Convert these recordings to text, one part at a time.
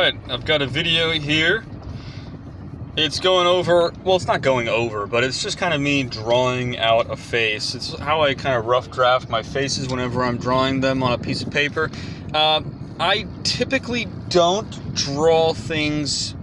Alright, I've got a video here. It's going over, well, it's not going over, but it's just kind of me drawing out a face. It's how I kind of rough draft my faces whenever I'm drawing them on a piece of paper. I typically don't draw things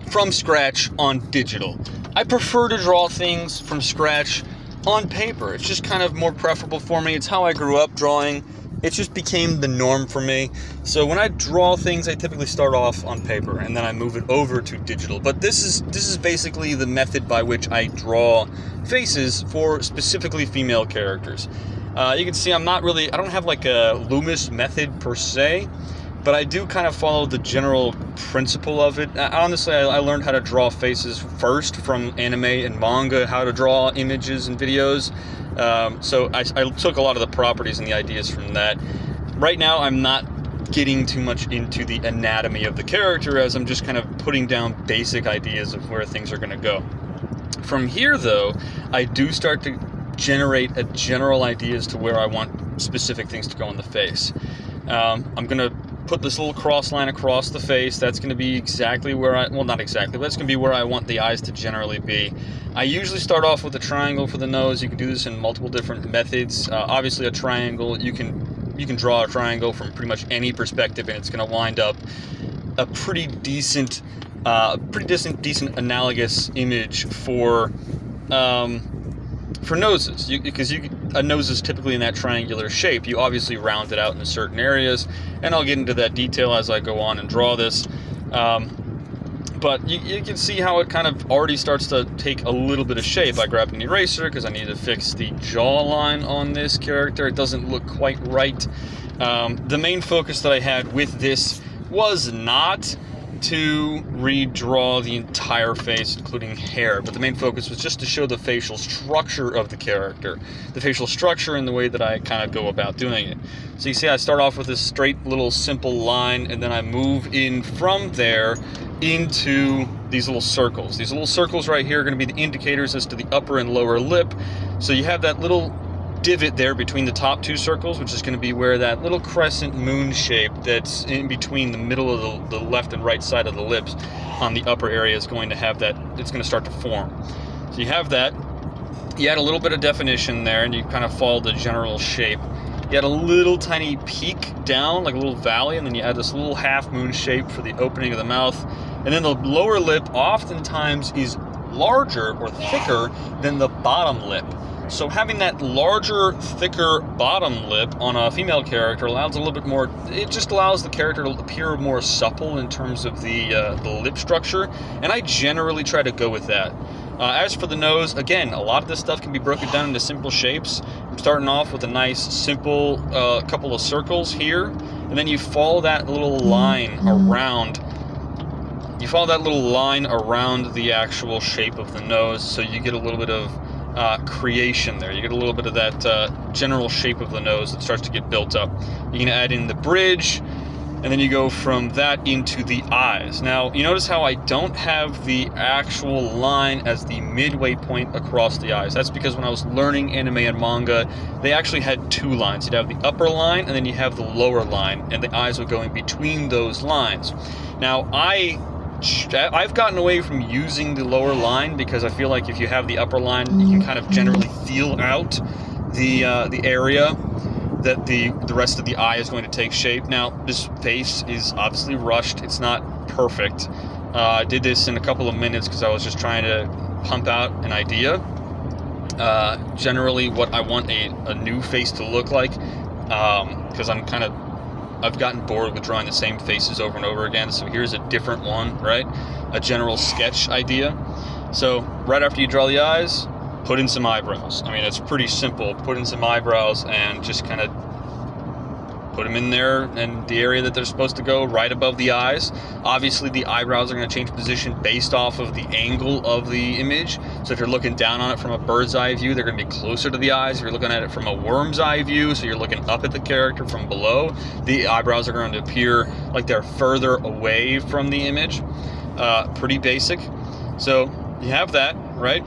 from scratch on digital. I prefer to draw things from scratch on paper. It's just kind of more preferable for me. It's how I grew up drawing. It just became the norm for me. So when I draw things, I typically start off on paper and then I move it over to digital. But this is basically the method by which I draw faces for specifically female characters. You can see I don't have like a Loomis method per se, but I do kind of follow the general principle of it. Honestly, I learned how to draw faces first from anime and manga, how to draw images and videos. So I took a lot of the properties and the ideas from that. Right now, I'm not getting too much into the anatomy of the character, as I'm just kind of putting down basic ideas of where things are going to go. From here, though, I do start to generate a general idea as to where I want specific things to go in the face. I'm going to put this little cross line across the face. That's going to be exactly where not exactly, but that's going to be where I want the eyes to generally be. I usually start off with a triangle for the nose. You can do this in multiple different methods. Obviously, a triangle, you can draw a triangle from pretty much any perspective, and it's going to wind up a pretty decent decent analogous image for noses, because a nose is typically in that triangular shape. You obviously round it out in certain areas, and I'll get into that detail as I go on and draw this. But you can see how it kind of already starts to take a little bit of shape. I grabbed an eraser because I need to fix the jawline on this character. It doesn't look quite right. The main focus that I had with this was not to redraw the entire face, including hair, but the main focus was just to show the facial structure of the character, the facial structure and the way that I kind of go about doing it. So you see I start off with this straight little simple line, and then I move in from there into these little circles. These little circles right here are going to be the indicators as to the upper and lower lip. So you have that little divot there between the top two circles, which is going to be where that little crescent moon shape that's in between the middle of the left and right side of the lips on the upper area is going to have that, it's going to start to form. So you have that. You add a little bit of definition there, and you kind of follow the general shape. You add a little tiny peak down, like a little valley, and then you add this little half moon shape for the opening of the mouth. And then the lower lip oftentimes is larger or thicker than the bottom lip. So having that larger, thicker bottom lip on a female character allows a little bit more, it just allows the character to appear more supple in terms of the lip structure, and I generally try to go with that. As for the nose, again, a lot of this stuff can be broken down into simple shapes. I'm starting off with a nice, simple couple of circles here, and then you follow that little line around. You follow that little line around the actual shape of the nose, so you get a little bit of creation there. You get a little bit of that general shape of the nose that starts to get built up. You can add in the bridge, and then you go from that into the eyes. Now, you notice how I don't have the actual line as the midway point across the eyes. That's because when I was learning anime and manga, they actually had two lines. You'd have the upper line, and then you have the lower line, and the eyes would go in between those lines. Now, I've gotten away from using the lower line because I feel like if you have the upper line, you can kind of generally feel out the area that the rest of the eye is going to take shape. Now, this face is obviously rushed. It's not perfect. I did this in a couple of minutes because I was just trying to pump out an idea. Generally, what I want a new face to look like, because I've gotten bored with drawing the same faces over and over again, so here's a different one, right? A general sketch idea. So right after you draw the eyes, put in some eyebrows. I mean, it's pretty simple. Put in some eyebrows and just kind of put them in there in the area that they're supposed to go, right above the eyes. Obviously, the eyebrows are going to change position based off of the angle of the image. So if you're looking down on it from a bird's eye view, they're going to be closer to the eyes. If you're looking at it from a worm's eye view, so you're looking up at the character from below, the eyebrows are going to appear like they're further away from the image. Pretty basic. So you have that, right?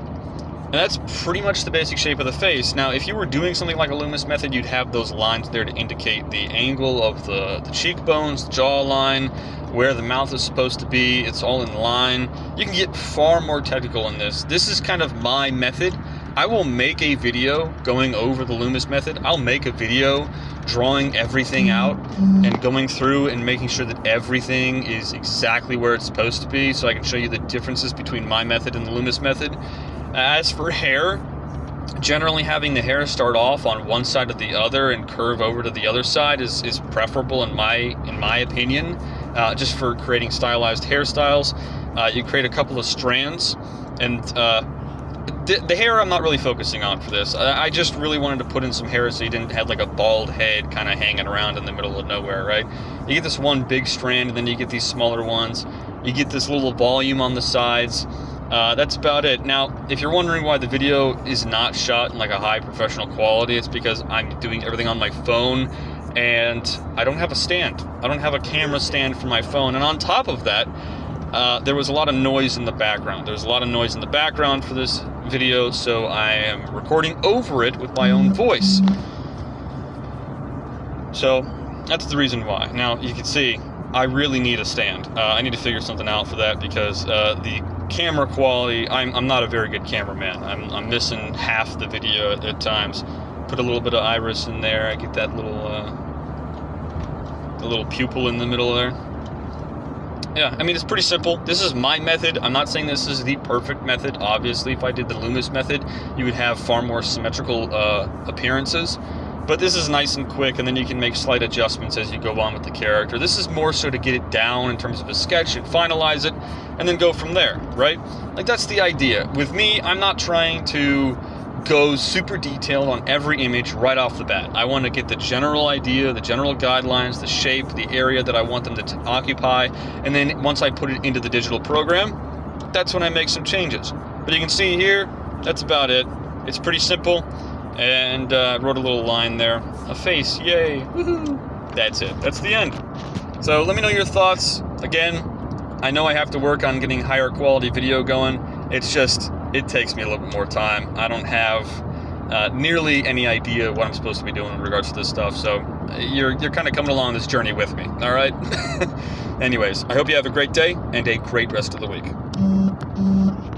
that's pretty much the basic shape of the face. Now, if you were doing something like a Loomis method, you'd have those lines there to indicate the angle of the cheekbones, the jawline, where the mouth is supposed to be. It's all in line. You can get far more technical in this. This is kind of my method. I will make a video going over the Loomis method. I'll make a video drawing everything out and going through and making sure that everything is exactly where it's supposed to be, so I can show you the differences between my method and the Loomis method. As for hair, generally having the hair start off on one side or the other and curve over to the other side is preferable in my opinion, just for creating stylized hairstyles. You create a couple of strands, and the hair I'm not really focusing on for this. I just really wanted to put in some hair so you didn't have like a bald head kind of hanging around in the middle of nowhere, right? You get this one big strand, and then you get these smaller ones. You get this little volume on the sides. That's about it. Now, if you're wondering why the video is not shot in like a high professional quality, it's because I'm doing everything on my phone, and I don't have a stand. I don't have a camera stand for my phone. And on top of that, there was a lot of noise in the background. There's a lot of noise in the background for this video, so I am recording over it with my own voice. So that's the reason why. Now, you can see I really need a stand. I need to figure something out for that, because the camera quality, I'm not a very good cameraman. I'm missing half the video at times. Put a little bit of iris in there. I get that the little pupil in the middle there. Yeah, I mean, it's pretty simple. This is my method. I'm not saying this is the perfect method. Obviously, if I did the Loomis method, you would have far more symmetrical appearances. But this is nice and quick, and then you can make slight adjustments as you go on with the character. This is more so to get it down in terms of a sketch and finalize it, and then go from there, right? Like, that's the idea. With me, I'm not trying to go super detailed on every image right off the bat. I want to get the general idea, the general guidelines, the shape, the area that I want them to occupy, and then once I put it into the digital program, that's when I make some changes. But you can see here, that's about it. It's pretty simple, and I wrote a little line there. A face, yay, woohoo! That's it, that's the end. So let me know your thoughts. Again, I know I have to work on getting higher quality video going. It's just, it takes me a little bit more time. I don't have nearly any idea what I'm supposed to be doing in regards to this stuff, so you're kind of coming along this journey with me, all right? Anyways, I hope you have a great day and a great rest of the week.